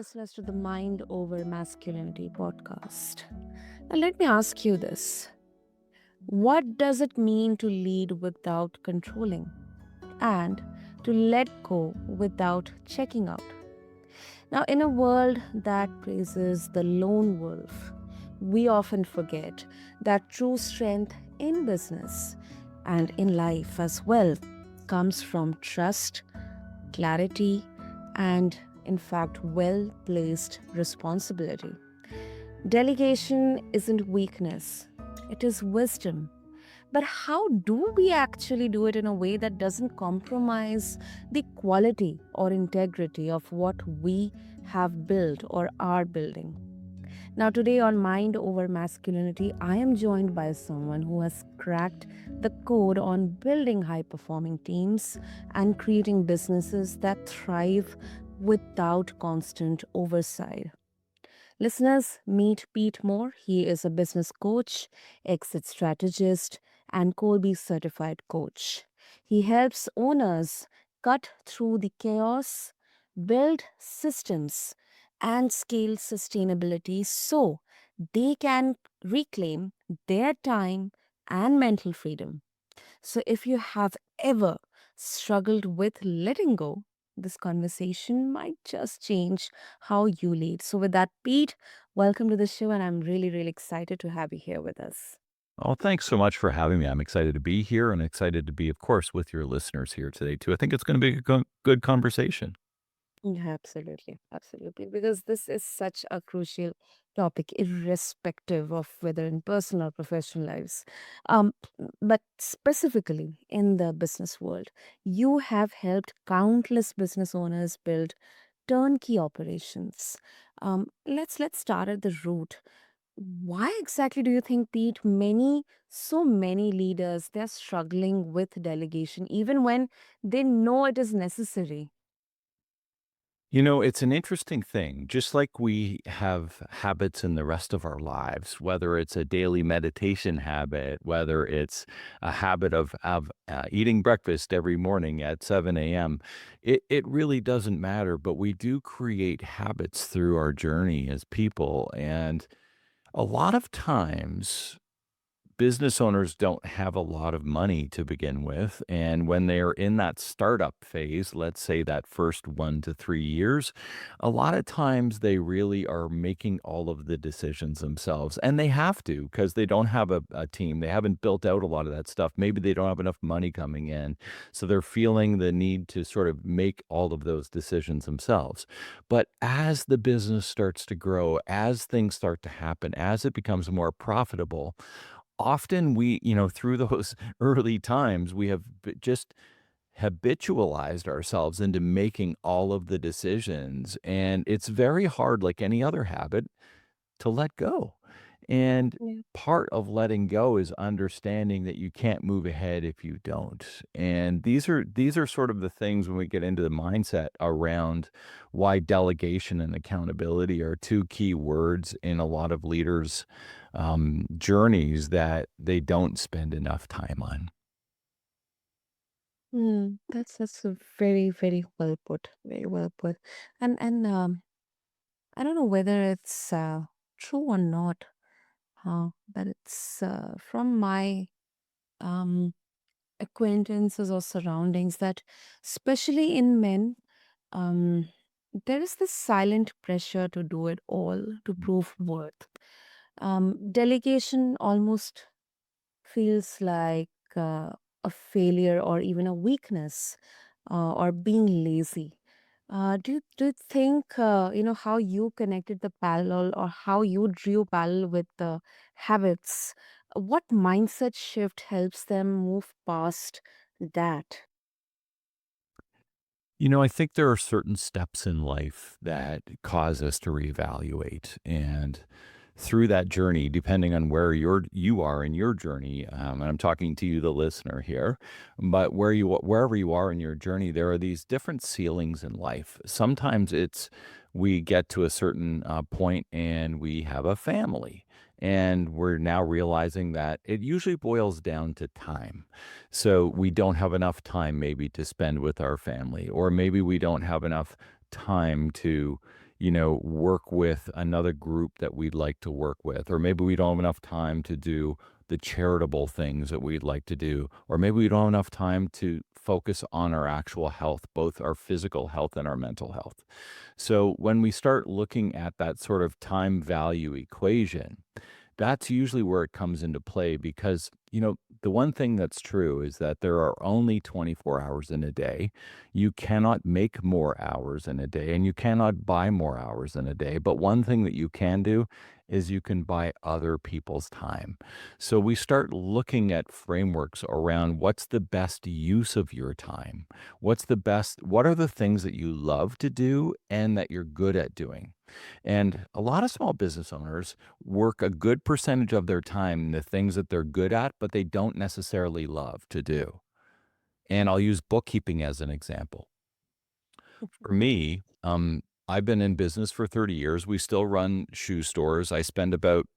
listeners to the Mind Over Masculinity podcast. Now, let me ask you this: what does it mean to lead without controlling and to let go without checking out? Now, in a world that praises the lone wolf, we often forget that true strength in business and in life as well comes from trust, clarity, and in fact, well placed responsibility. Delegation isn't weakness, it is wisdom. But how do we actually do it in a way that doesn't compromise the quality or integrity of what we have built or are building? Now, today on Mind Over Masculinity, I am joined by someone who has cracked the code on building high performing teams and creating businesses that thrive without constant oversight. Listeners, meet Pete Mohr. He is a business coach, exit strategist, and Colby-certified coach. He helps owners cut through the chaos, build systems, and scale sustainability so they can reclaim their time and mental freedom. So, if you have ever struggled with letting go, this conversation might just change how you lead. So, with that, Pete, welcome to the show, and I'm really, really excited to have you here with us. Oh, thanks so much for having me. I'm excited to be here and excited to be, of course, with your listeners here today, too. I think it's going to be a good conversation. Yeah, absolutely, absolutely. Because this is such a crucial topic, irrespective of whether in personal or professional lives. Um, but specifically in the business world, you have helped countless business owners build turnkey operations. Let's start at the root. Why exactly do you think, Pete, so many leaders, they're struggling with delegation, even when they know it is necessary? You know, it's an interesting thing. Just like we have habits in the rest of our lives, whether it's a daily meditation habit, whether it's a habit of eating breakfast every morning at 7 a.m., it really doesn't matter. But we do create habits through our journey as people. And a lot of times, business owners don't have a lot of money to begin with. And when they're in that startup phase, let's say that first 1 to 3 years, a lot of times they really are making all of the decisions themselves. And they have to because they don't have a team. They haven't built out a lot of that stuff. Maybe they don't have enough money coming in. So they're feeling the need to sort of make all of those decisions themselves. But as the business starts to grow, as things start to happen, as it becomes more profitable, often through those early times, we have just habitualized ourselves into making all of the decisions, and it's very hard, like any other habit, to let go. And Yeah. part of letting go is understanding that you can't move ahead if you don't. And these are sort of the things when we get into the mindset around why delegation and accountability are two key words in a lot of leaders' journeys that they don't spend enough time on. That's a very, very well put. Very well put. And I don't know whether it's true or not, but it's from my um, acquaintances or surroundings that, especially in men, um, there is this silent pressure to do it all to prove worth. Delegation almost feels like a failure or even a weakness or being lazy. Do you think, how you connected the parallel or how you drew parallel with the habits? What mindset shift helps them move past that? You know, I think there are certain steps in life that cause us to reevaluate. And through that journey, depending on where you are in your journey, and I'm talking to you, the listener here, but wherever you are in your journey, there are these different ceilings in life. Sometimes it's we get to a certain point and we have a family. And we're now realizing that it usually boils down to time. So we don't have enough time maybe to spend with our family, or maybe we don't have enough time to, work with another group that we'd like to work with, or maybe we don't have enough time to do the charitable things that we'd like to do, or maybe we don't have enough time to focus on our actual health, both our physical health and our mental health. So when we start looking at that sort of time value equation, that's usually where it comes into play because, the one thing that's true is that there are only 24 hours in a day. You cannot make more hours in a day and you cannot buy more hours in a day. But one thing that you can do is you can buy other people's time. So we start looking at frameworks around what's the best use of your time? What are the things that you love to do and that you're good at doing? And a lot of small business owners work a good percentage of their time in the things that they're good at, but they don't necessarily love to do. And I'll use bookkeeping as an example. For me, I've been in business for 30 years. We still run shoe stores. I spend about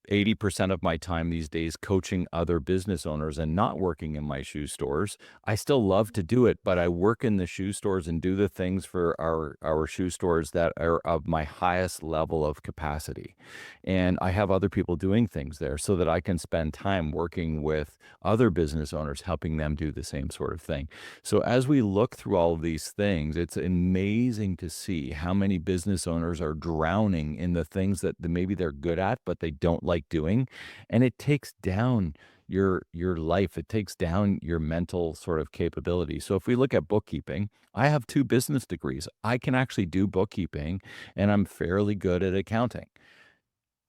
80% of my time these days coaching other business owners and not working in my shoe stores. I still love to do it, but I work in the shoe stores and do the things for our shoe stores that are of my highest level of capacity. And I have other people doing things there so that I can spend time working with other business owners, helping them do the same sort of thing. So as we look through all of these things, it's amazing to see how many business owners are drowning in the things that maybe they're good at, but they don't like doing. And it takes down your life. It takes down your mental sort of capability. So if we look at bookkeeping, I have two business degrees. I can actually do bookkeeping and I'm fairly good at accounting.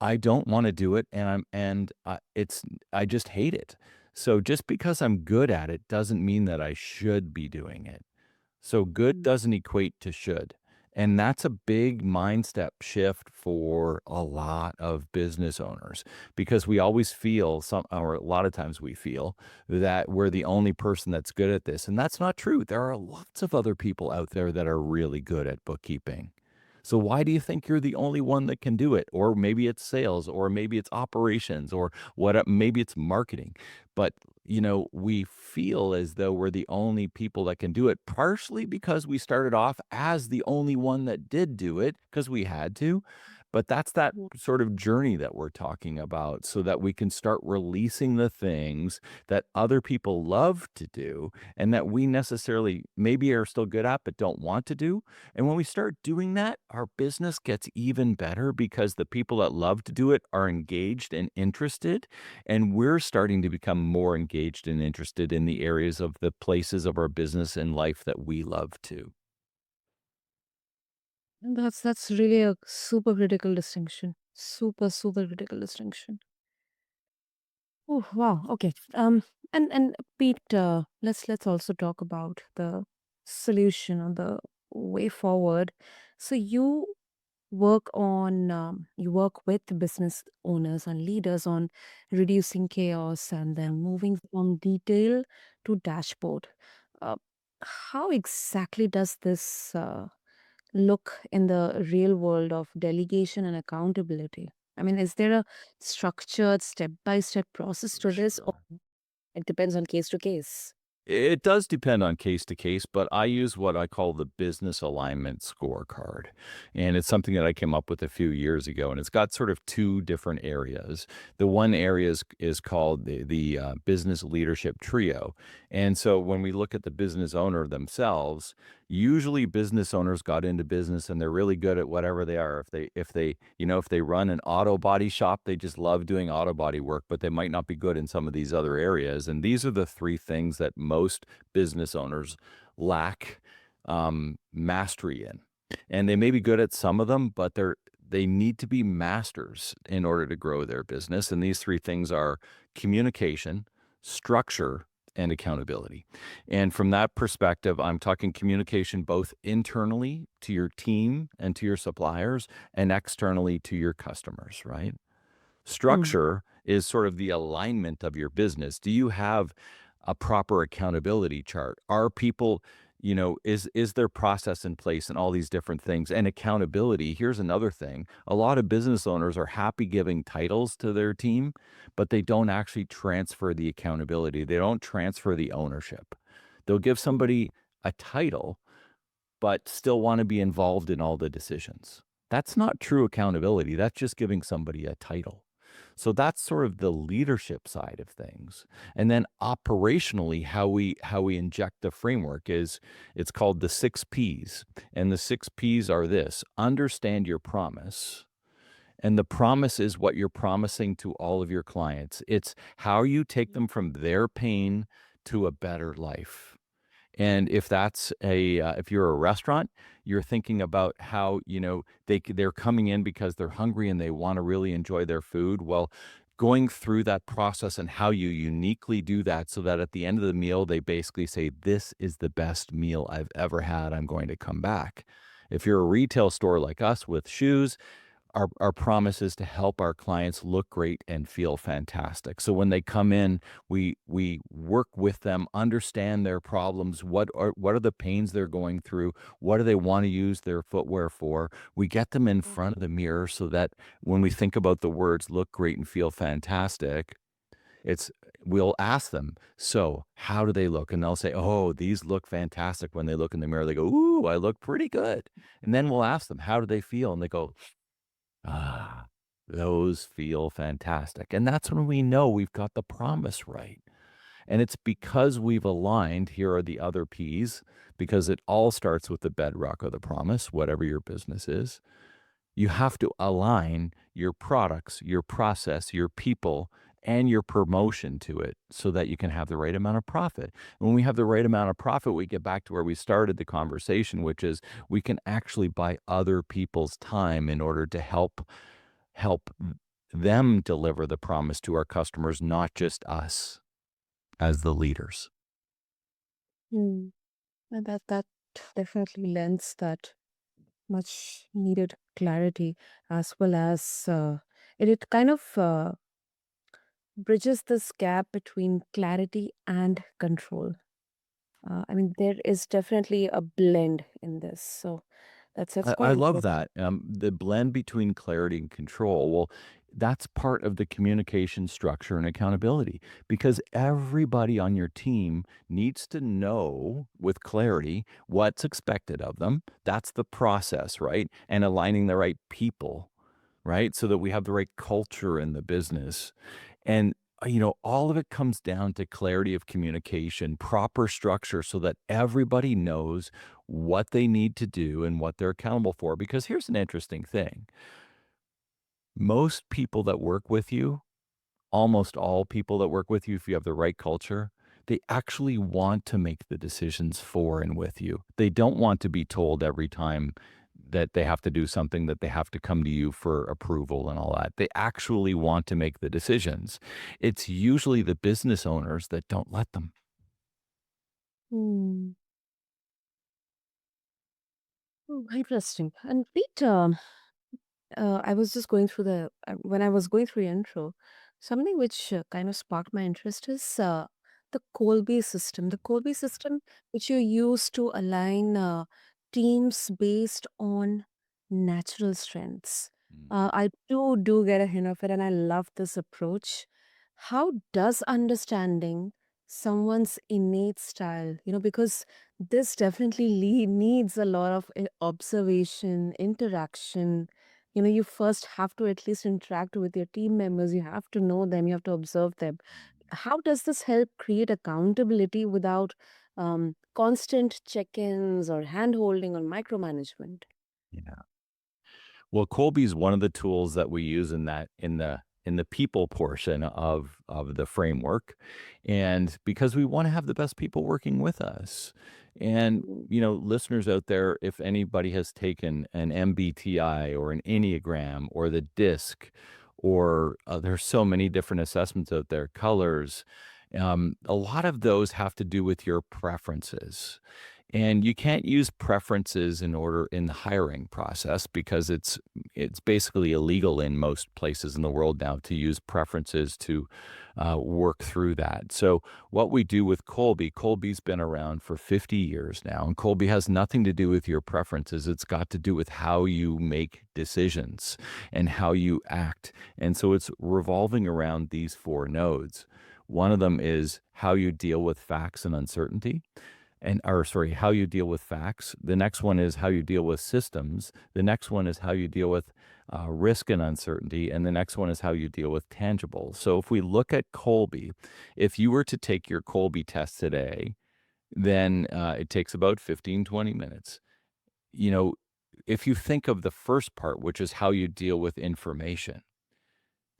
I don't wanna do it, I just hate it. So just because I'm good at it doesn't mean that I should be doing it. So good Mm. doesn't equate to should. And that's a big mind step shift for a lot of business owners because we always feel or a lot of times we feel that we're the only person that's good at this. And that's not true. There are lots of other people out there that are really good at bookkeeping. So why do you think you're the only one that can do it? Or maybe it's sales, or maybe it's operations, or maybe it's marketing. But we feel as though we're the only people that can do it, partially because we started off as the only one that did do it because we had to. But that's that sort of journey that we're talking about so that we can start releasing the things that other people love to do and that we necessarily maybe are still good at but don't want to do. And when we start doing that, our business gets even better because the people that love to do it are engaged and interested. And we're starting to become more engaged and interested in the areas of the places of our business and life that we love to. That's really a super critical distinction. Super critical distinction. Oh wow. Okay. And Pete, let's also talk about the solution or the way forward. So you work with business owners and leaders on reducing chaos and then moving from detail to dashboard. Uh, how exactly does this look in the real world of delegation and accountability? I mean, is there a structured step by step process to this, or Sure. it depends on case to case? It does depend on case to case, but I use what I call the Business Alignment Scorecard. And it's something that I came up with a few years ago, and it's got sort of two different areas. The one area is called the Business Leadership Trio. And so when we look at the business owner themselves, usually business owners got into business and they're really good at whatever they are. If they run an auto body shop, they just love doing auto body work, but they might not be good in some of these other areas. And these are the three things that most business owners lack mastery in. And they may be good at some of them, but they need to be masters in order to grow their business. And these three things are communication, structure, and accountability. And from that perspective, I'm talking communication both internally to your team and to your suppliers and externally to your customers, right? Mm. Structure is sort of the alignment of your business. Do you have a proper accountability chart? Are people, is their process in place and all these different things? And accountability, here's another thing. A lot of business owners are happy giving titles to their team, but they don't actually transfer the accountability. They don't transfer the ownership. They'll give somebody a title, but still want to be involved in all the decisions. That's not true accountability. That's just giving somebody a title. So that's sort of the leadership side of things. And then operationally, how we inject the framework is it's called the 6 Ps. And the 6 Ps are this: understand your promise. And the promise is what you're promising to all of your clients. It's how you take them from their pain to a better life. And if you're a restaurant, you're thinking about how, they're coming in because they're hungry and they want to really enjoy their food. Well, going through that process and how you uniquely do that so that at the end of the meal, they basically say, "This is the best meal I've ever had. I'm going to come back." If you're a retail store like us with shoes, our promise is to help our clients look great and feel fantastic. So when they come in, we work with them, understand their problems, what are the pains they're going through, what do they want to use their footwear for. We get them in front of the mirror so that when we think about the words look great and feel fantastic, it's we'll ask them, "So, how do they look?" And they'll say, "Oh, these look fantastic." When they look in the mirror, they go, "Ooh, I look pretty good." And then we'll ask them, "How do they feel?" And they go, "Ah, those feel fantastic." And that's when we know we've got the promise right. And it's because we've aligned, here are the other P's, because it all starts with the bedrock of the promise, whatever your business is. You have to align your products, your process, your people, and your promotion to it so that you can have the right amount of profit. When we have the right amount of profit, we get back to where we started the conversation, which is we can actually buy other people's time in order to help them deliver the promise to our customers, not just us as the leaders. Hmm. And that definitely lends that much needed clarity, as well as it kind of bridges this gap between clarity and control. I mean, there is definitely a blend in this, so that's I quite love interesting. that. The blend between clarity and control. Well, that's part of the communication structure and accountability because everybody on your team needs to know with clarity what's expected of them. That's the process, right? And aligning the right people, right? So that we have the right culture in the business. And, all of it comes down to clarity of communication, proper structure so that everybody knows what they need to do and what they're accountable for. Because here's an interesting thing: most people that work with you, almost all people that work with you, if you have the right culture, they actually want to make the decisions for and with you. They don't want to be told every time that they have to do something, that they have to come to you for approval and all that. They actually want to make the decisions. It's usually the business owners that don't let them. Hmm. Oh, interesting. And Pete, I was just going through when I was going through your intro, something which kind of sparked my interest is the Colby system. The Colby system, which you use to align teams based on natural strengths. Mm. I do get a hint of it, and I love this approach. How does understanding someone's innate style, because this definitely needs a lot of observation, interaction. You first have to at least interact with your team members. You have to know them, you have to observe them. How does this help create accountability without constant check-ins or hand holding or micromanagement? Yeah. Well, Colby's one of the tools that we use in the people portion of the framework, and because we want to have the best people working with us. And Mm. listeners out there, if anybody has taken an MBTI or an Enneagram or the DISC, or there's so many different assessments out there, colors. A lot of those have to do with your preferences. And you can't use preferences in the hiring process because it's basically illegal in most places in the world now to use preferences to work through that. So what we do with Colby's been around for 50 years now, and Colby has nothing to do with your preferences. It's got to do with how you make decisions and how you act. And so it's revolving around these 4 nodes. One of them is how you deal with facts and uncertainty. how you deal with facts. The next one is how you deal with systems. The next one is how you deal with risk and uncertainty. And the next one is how you deal with tangibles. So if we look at Colby, if you were to take your Colby test today, then it takes about 15-20 minutes. You know, if you think of the first part, which is how you deal with information,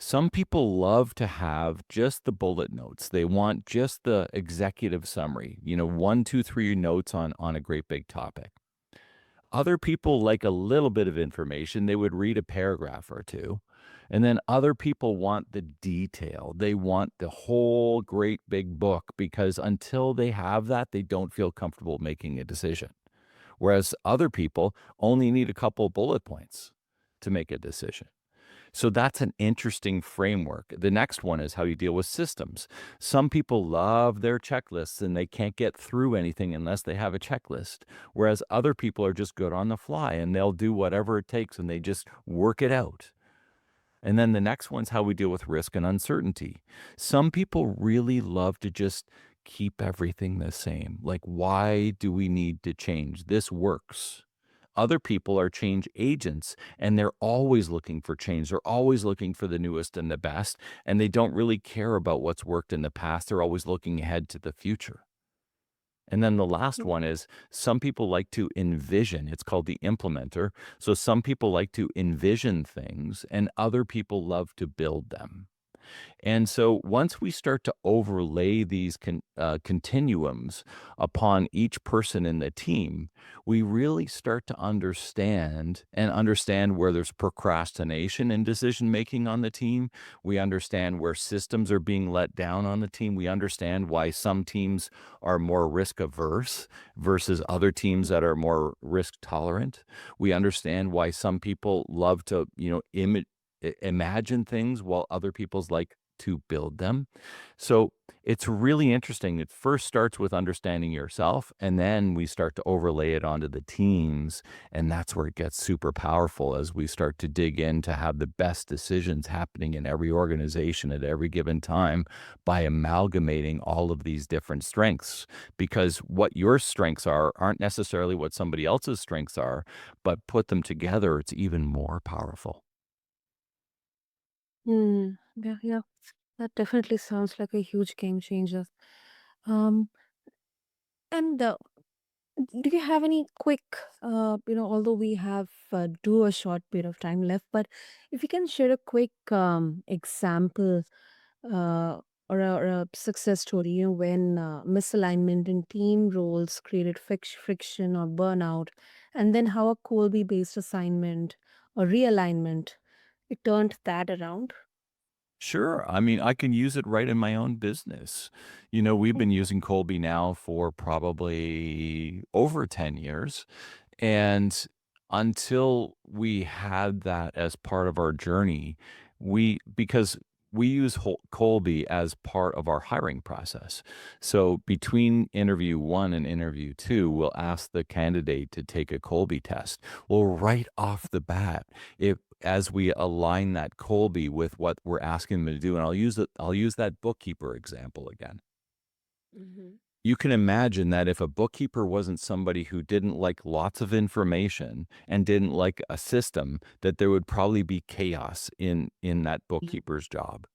some people love to have just the bullet notes. They want just the executive summary, 1, 2, 3 notes on a great big topic. Other people like a little bit of information. They would read a paragraph or two. And then other people want the detail. They want the whole great big book because until they have that, they don't feel comfortable making a decision. Whereas other people only need a couple bullet points to make a decision. So that's an interesting framework. The next one is how you deal with systems. Some people love their checklists and they can't get through anything unless they have a checklist, whereas other people are just good on the fly and they'll do whatever it takes and they just work it out. And then the next one's how we deal with risk and uncertainty. Some people really love to just keep everything the same. Like, why do we need to change? This works. Other people are change agents and they're always looking for change. They're always looking for the newest and the best, and they don't really care about what's worked in the past. They're always looking ahead to the future. And then the last one is some people like to envision. It's called the implementer. So some people like to envision things and other people love to build them. And so once we start to overlay these continuums upon each person in the team, we really start to understand where there's procrastination in decision making on the team. We understand where systems are being let down on the team. We understand why some teams are more risk averse versus other teams that are more risk tolerant. We understand why some people love to, imagine things while other people's like to build them. So it's really interesting. It first starts with understanding yourself, and then we start to overlay it onto the teams. And that's where it gets super powerful as we start to dig in to have the best decisions happening in every organization at every given time by amalgamating all of these different strengths. Because what your strengths are aren't necessarily what somebody else's strengths are, but put them together, it's even more powerful. Yeah, yeah. That definitely sounds like a huge game changer. Um, and do you have any quick, although we have do a short period of time left, but if you can share a quick example uh, or a success story, when misalignment in team roles created friction or burnout, and then how a Colby-based assignment or realignment it turned that around. Sure. I mean, I can use it right in my own business. We've been using Colby now for probably over 10 years. And until we had that as part of our journey, because we use Colby as part of our hiring process. So between interview one and interview two, we'll ask the candidate to take a Colby test. Well, right off the bat, if as we align that Colby with what we're asking them to do, and I'll use that bookkeeper example again. Hmm. You can imagine that if a bookkeeper wasn't somebody who didn't like lots of information and didn't like a system, that there would probably be chaos in that bookkeeper's job.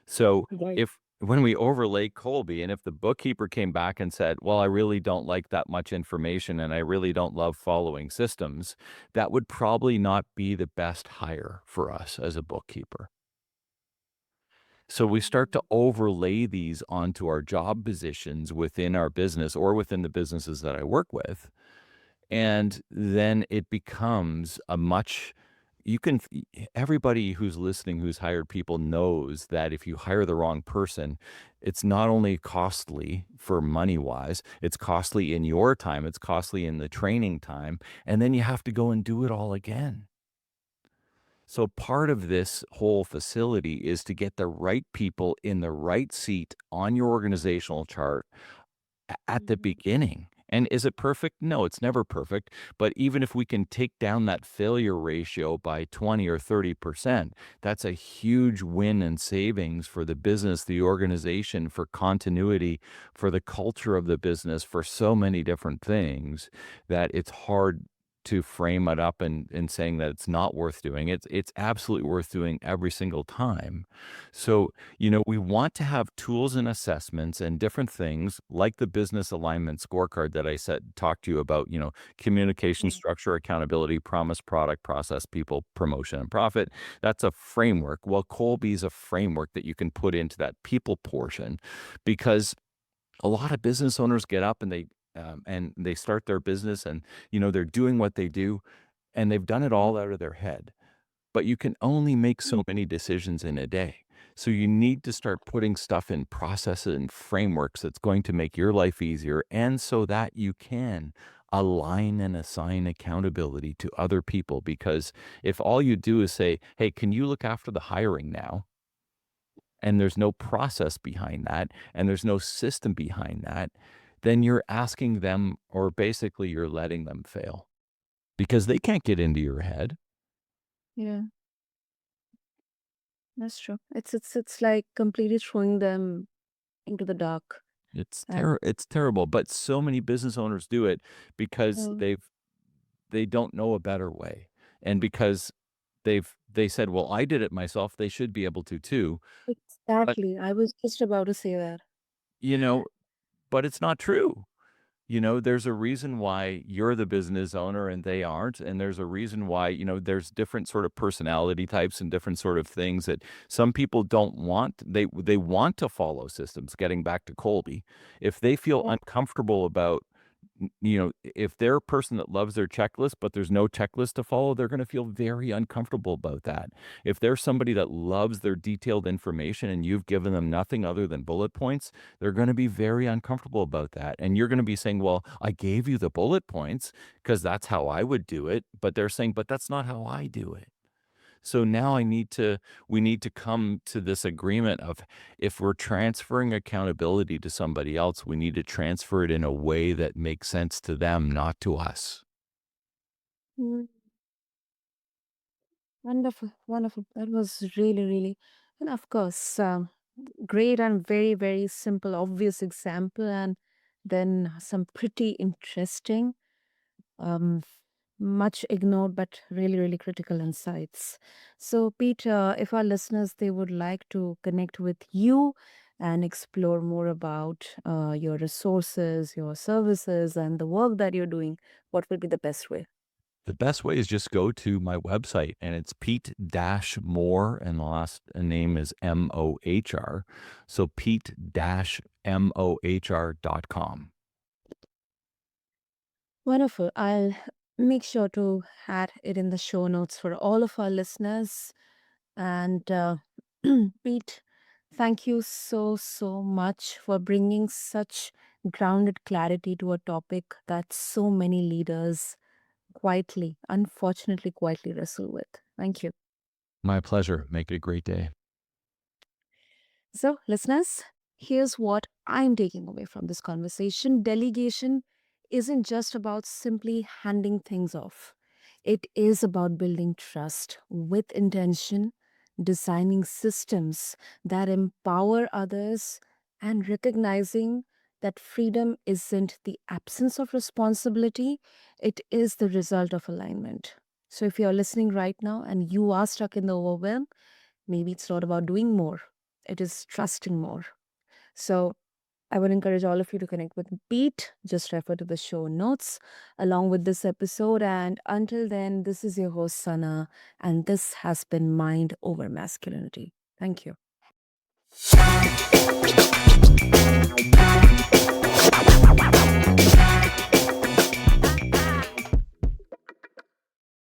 So Right. if when we overlay Colby and if the bookkeeper came back and said, "Well, I really don't like that much information and I really don't love following systems," that would probably not be the best hire for us as a bookkeeper. So we start to overlay these onto our job positions within our business or within the businesses that I work with. And then it becomes a much you can everybody who's listening who's hired people knows that if you hire the wrong person, it's not only costly for money wise, it's costly in your time, it's costly in the training time, and then you have to go and do it all again. So part of this whole facility is to get the right people in the right seat on your organizational chart at the Mhm. beginning. And is it perfect? No, it's never perfect. But even if we can take down that failure ratio by 20 or 30%, that's a huge win and savings for the business, the organization, for continuity, for the culture of the business, for so many different things that it's hard to frame it up and saying that it's not worth doing. It's absolutely worth doing every single time. So, we want to have tools and assessments and different things like the business alignment scorecard that I said talked to you about, communication, Mm. structure, accountability, promise, product, process, people, promotion, and profit. That's a framework. Well, Colby's a framework that you can put into that people portion, because a lot of business owners get up and they start their business, and they're doing what they do, and they've done it all out of their head. But you can only make so many decisions in a day. So you need to start putting stuff in processes and frameworks that's going to make your life easier, and so that you can align and assign accountability to other people. Because if all you do is say, hey, can you look after the hiring now? And there's no process behind that, and there's no system behind that, then you're asking them, or basically you're letting them fail, because they can't get into your head. Yeah, that's true. It's like completely throwing them into the dark. And It's terrible, but so many business owners do it because uh, they don't know a better way. And because they said, "Well, I did it myself, they should be able to too." But, exactly, I was just about to say that. you know, but it's not true. There's a reason why you're the business owner and they aren't. And there's a reason why, there's different sort of personality types and different sort of things that some people don't want. They want to follow systems, getting back to Colby. If they feel Yeah. uncomfortable about, if they're a person that loves their checklist, but there's no checklist to follow, they're going to feel very uncomfortable about that. If they're somebody that loves their detailed information and you've given them nothing other than bullet points, they're going to be very uncomfortable about that. And you're going to be saying, well, I gave you the bullet points because that's how I would do it. But they're saying, but that's not how I do it. So now we need to come to this agreement of, if we're transferring accountability to somebody else, we need to transfer it in a way that makes sense to them, not to us. Mm, wonderful, wonderful. That was really, really, and of course, great and very, very simple, obvious example, and then some pretty interesting, um, much ignored but really, really critical insights. So, Peter, if our listeners they would like to connect with you and explore more about your resources, your services, and the work that you're doing, what would be the best way? The best way is just go to my website, and it's Pete-Mohr, and the last name is Mohr. So Pete-Mohr.com. Wonderful. I'll make sure to add it in the show notes for all of our listeners. And Pete, thank you so, so much for bringing such grounded clarity to a topic that so many leaders quietly, unfortunately, quietly wrestle with. Thank you. My pleasure. Make it a great day. So, listeners, here's what I'm taking away from this conversation. Delegation isn't just about simply handing things off, it is about building trust with intention, designing systems that empower others, and recognizing that freedom isn't the absence of responsibility, it is the result of alignment. So, if you're listening right now and you are stuck in the overwhelm, maybe it's not about doing more, it is trusting more. So I would encourage all of you to connect with Pete. Just refer to the show notes along with this episode. And until then, this is your host, Sana, and this has been Mind Over Masculinity. Thank you.